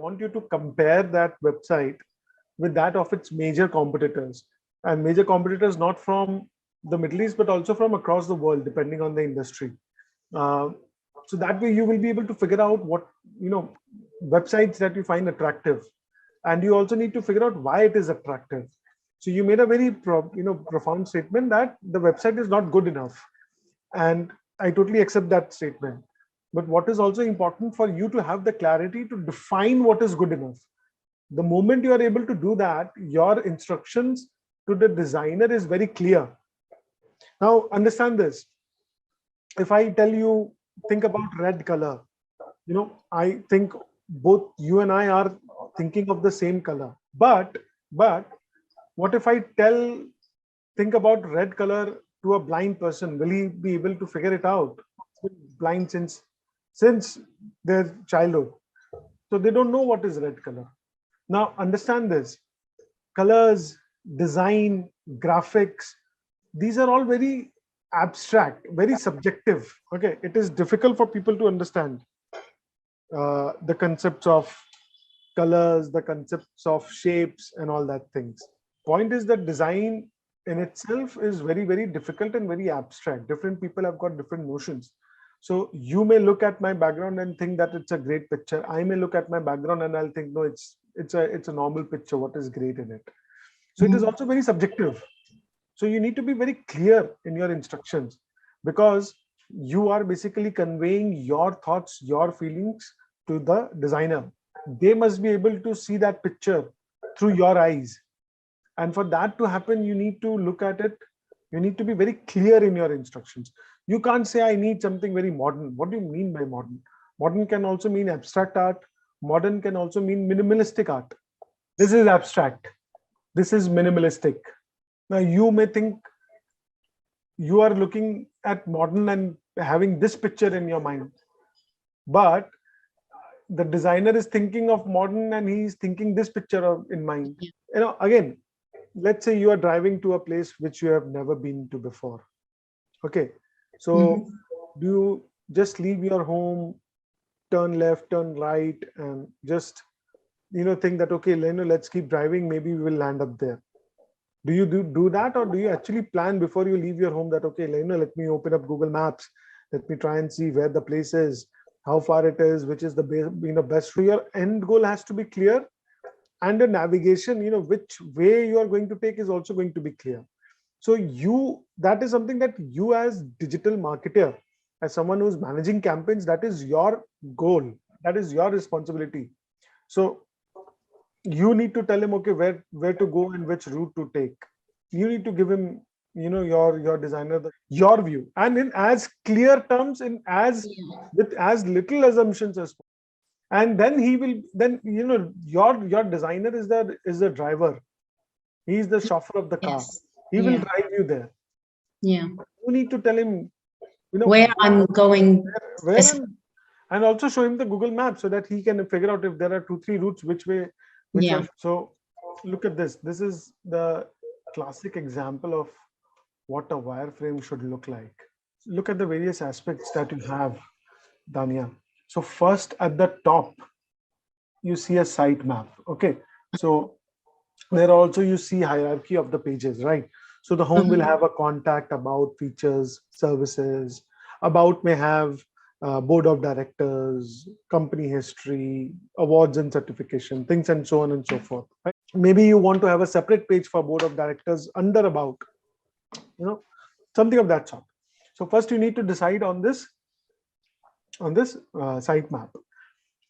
want you to compare that website with that of its major competitors, and major competitors not from the Middle East, but also from across the world, depending on the industry. Uh, so that way you will be able to figure out what, websites that you find attractive, and you also need to figure out why it is attractive. So you made a very profound statement that the website is not good enough, and I totally accept that statement. But what is also important for you to have the clarity to define what is good enough. The moment you are able to do that, your instructions to the designer is very clear. Now understand this. If I tell you, think about red color, I think both you and I are thinking of the same color. But what if I think about red color to a blind person? Will he be able to figure it out? Blind since their childhood. So they don't know what is red color. Now understand this. Colors, design, graphics, these are all very abstract, very subjective. Okay, it is difficult for people to understand the concepts of colors, the concepts of shapes and all that things. Point is that design in itself is very, very difficult and very abstract. Different people have got different notions. So you may look at my background and think that it's a great picture. I may look at my background and I'll think, no, it's a normal picture. What is great in it? So it is also very subjective. So you need to be very clear in your instructions, because you are basically conveying your thoughts, your feelings to the designer. They must be able to see that picture through your eyes. And for that to happen, you need to look at it. You need to be very clear in your instructions. You can't say, I need something very modern. What do you mean by modern? Modern can also mean abstract art. Modern can also mean minimalistic art. This is abstract. This is minimalistic. Now you may think you are looking at modern and having this picture in your mind, but the designer is thinking of modern and he's thinking this picture in mind. Again, let's say you are driving to a place which you have never been to before. Okay, so do you just leave your home, turn left, turn right, and just think that, okay, let's keep driving, maybe we will land up there? Do you do that, or do you actually plan before you leave your home that, okay, let me open up Google Maps, let me try and see where the place is, how far it is, which is the best? So your end goal has to be clear, and the navigation, which way you are going to take is also going to be clear. So that is something that you, as digital marketer, as someone who's managing campaigns, that is your goal, that is your responsibility. So you need to tell him, okay, where to go and which route to take. You need to give him, your designer, your view, and in as clear terms, with as little assumptions as possible. And then your designer is the driver. He is the chauffeur of the car. He will drive you there. You need to tell him, where I'm going, and also show him the Google Maps so that he can figure out if there are 2-3 routes, which way. So look at this. This is the classic example of what a wireframe should look like. Look at the various aspects that you have, Dania. So first, at the top, you see a sitemap. Okay, so there also you see hierarchy of the pages, right? So the home will have a contact, about, features, services. About may have board of directors, company history, awards and certification, things, and so on and so forth. Right? Maybe you want to have a separate page for board of directors under about, something of that sort. So first you need to decide on this sitemap.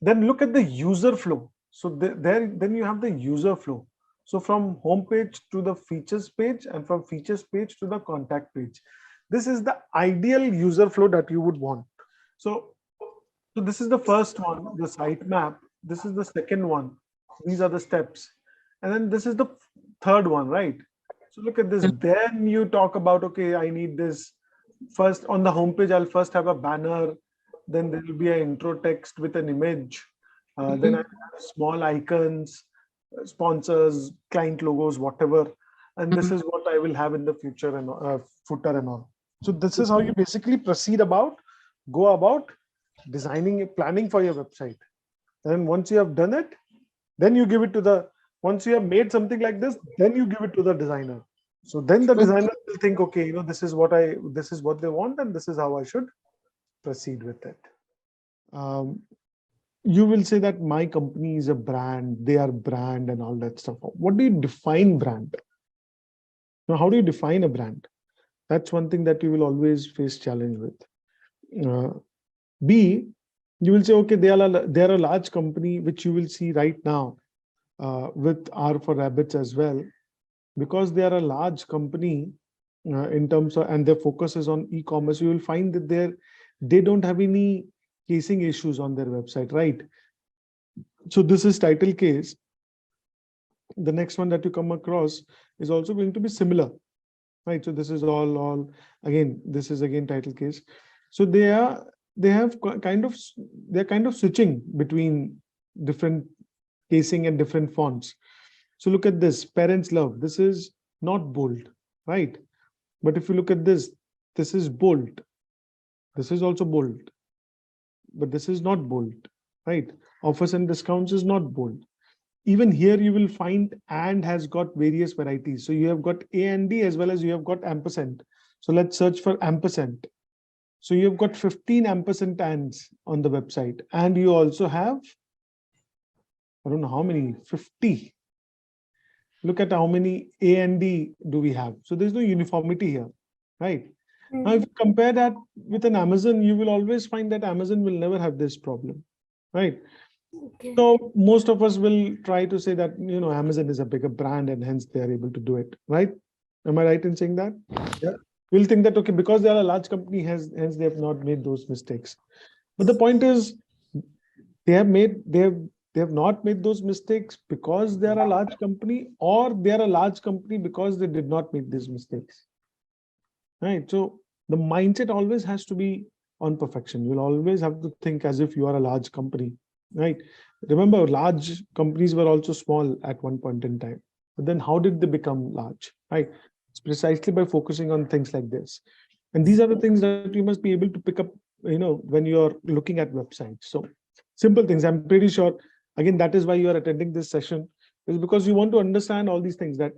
Then look at the user flow. So then you have the user flow. So from home page to the features page, and from features page to the contact page. This is the ideal user flow that you would want. So this is the first one, the sitemap. This is the second one. These are the steps. And then this is the third one, right? So look at this. Then you talk about, okay, I need this. First, on the homepage, I'll first have a banner. Then there will be an intro text with an image. Then I have small icons, sponsors, client logos, whatever. And this is what I will have in the future and footer and all. So this is how you basically go about designing, planning for your website. Then once you have done it, Then you give it to the, once you have made something like this, then you give it to the designer. So then the designer will think, okay, this is what this is what they want, and this is how I should proceed with it. Um, you will say that my company is a brand, they are brand and all that stuff. What do you define brand? Now, how do you define a brand? That's one thing that you will always face challenge with. B, you will say, okay, they are a large company, which you will see right now with R for rabbits as well, because they are a large company in terms of, and their focus is on e-commerce. You will find that they don't have any casing issues on their website, right? So this is title case. The next one that you come across is also going to be similar, right? So this is all again, this is again title case. So they're kind of switching between different casing and different fonts. So look at this, parents love. This is not bold, right? But if you look at this is bold. This is also bold, but this is not bold, right? Offers and discounts is not bold. Even here you will find and has got various varieties. So you have got A and D as well as you have got ampersand. So let's search for ampersand. So you've got 15 ampersand ands on the website, and you also have, I don't know how many, 50. Look at how many A and D do we have. So there's no uniformity here, right? Now, if you compare that with an Amazon, you will always find that Amazon will never have this problem, right? Okay. So most of us will try to say that, Amazon is a bigger brand and hence they are able to do it, right? Am I right in saying that? Yeah. We'll think that, okay, because they are a large company, hence they have not made those mistakes. But the point is, they have not made those mistakes because they are a large company, or they are a large company because they did not make these mistakes, right? So the mindset always has to be on perfection. You'll always have to think as if you are a large company, right? Remember, large companies were also small at one point in time, but then how did they become large, right? It's precisely by focusing on things like this. And these are the things that you must be able to pick up, when you're looking at websites. So simple things, I'm pretty sure, again, that is why you are attending this session, is because you want to understand all these things, that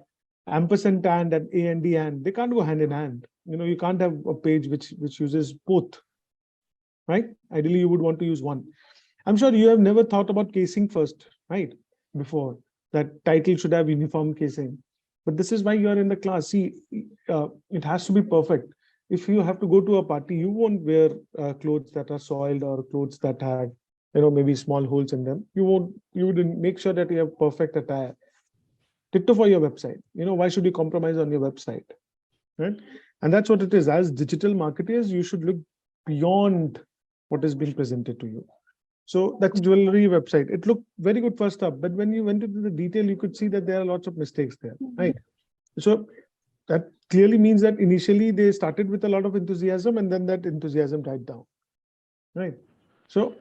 ampersand and A and D, and they can't go hand in hand. You can't have a page which uses both, right? Ideally, you would want to use one. I'm sure you have never thought about casing first, right? Before, that title should have uniform casing. But this is why you are in the class. See, it has to be perfect. If you have to go to a party, you won't wear clothes that are soiled or clothes that have, maybe small holes in them. You would make sure that you have perfect attire. Ditto for your website. Why should you compromise on your website, right? And that's what it is. As digital marketers, you should look beyond what is being presented to you. So that jewelry website, it looked very good first up, but when you went into the detail, you could see that there are lots of mistakes there, right? So that clearly means that initially they started with a lot of enthusiasm, and then that enthusiasm died down, right? So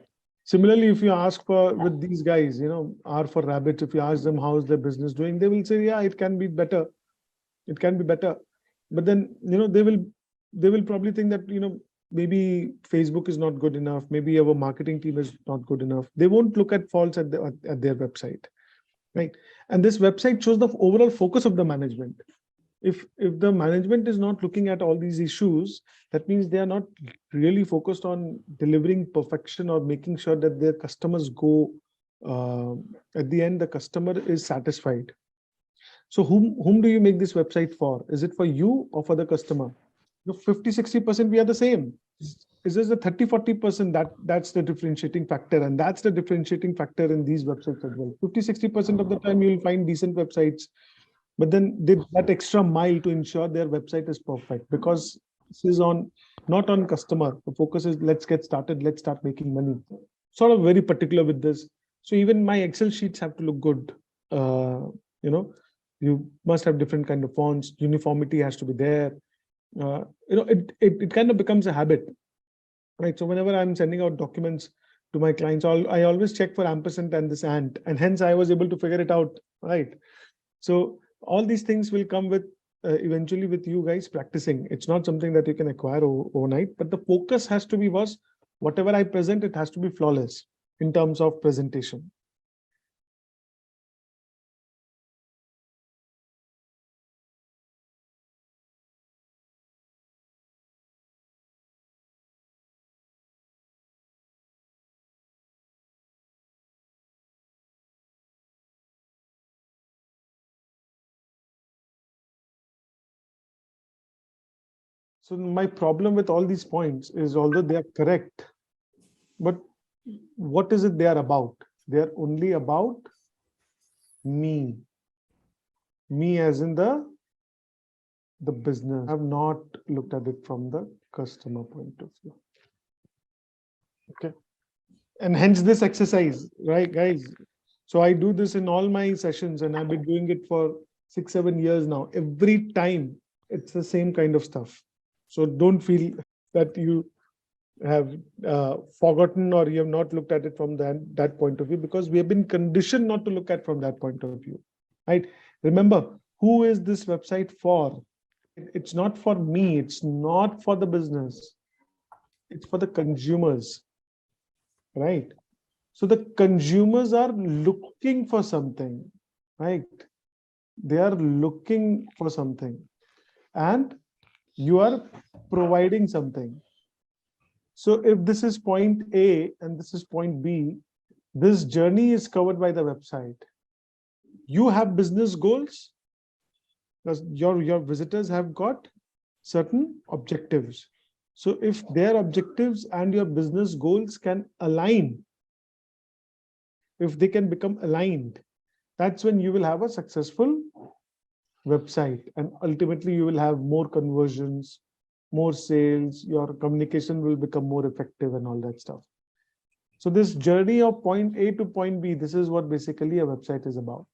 similarly, if you ask for, with these guys, R for rabbit, if you ask them how's their business doing, they will say, yeah, it can be better. It can be better. But then, they will probably think that, maybe Facebook is not good enough. Maybe our marketing team is not good enough. They won't look at faults at their website, right? And this website shows the overall focus of the management. If the management is not looking at all these issues, that means they are not really focused on delivering perfection or making sure that their customers go, at the end, the customer is satisfied. So whom do you make this website for? Is it for you or for the customer? 50-60% we are the same. Is this the 30-40% that's the differentiating factor, and that's the differentiating factor in these websites as well. 50-60% of the time you'll find decent websites, but then they that extra mile to ensure their website is perfect, because this is not on customer. The focus is let's get started, let's start making money. Sort of very particular with this. So even my Excel sheets have to look good. You must have different kind of fonts. Uniformity has to be there. It kind of becomes a habit, right? So whenever I'm sending out documents to my clients, I always check for ampersand and this and hence I was able to figure it out, right? So all these things will come with eventually with you guys practicing. It's not something that you can acquire overnight, but the focus has to be whatever I present, it has to be flawless in terms of presentation. So my problem with all these points is, although they are correct, but what is it they are about? They are only about me. Me as in the business. I have not looked at it from the customer point of view. Okay. And hence this exercise, right, guys? So I do this in all my sessions, and I've been doing it for 6-7 years now. Every time it's the same kind of stuff. So don't feel that you have forgotten or you have not looked at it from that point of view, because we have been conditioned not to look at from that point of view, right? Remember, who is this website for? It's not for me. It's not for the business. It's for the consumers, right? So the consumers are looking for something, right? They are looking for something, and you are providing something. So if this is point A and this is point B, this journey is covered by the website. You have business goals, because your visitors have got certain objectives. So if their objectives and your business goals can align, if they can become aligned, that's when you will have a successful website, and ultimately you will have more conversions, more sales, your communication will become more effective and all that stuff. So this journey of point A to point B, this is what basically a website is about.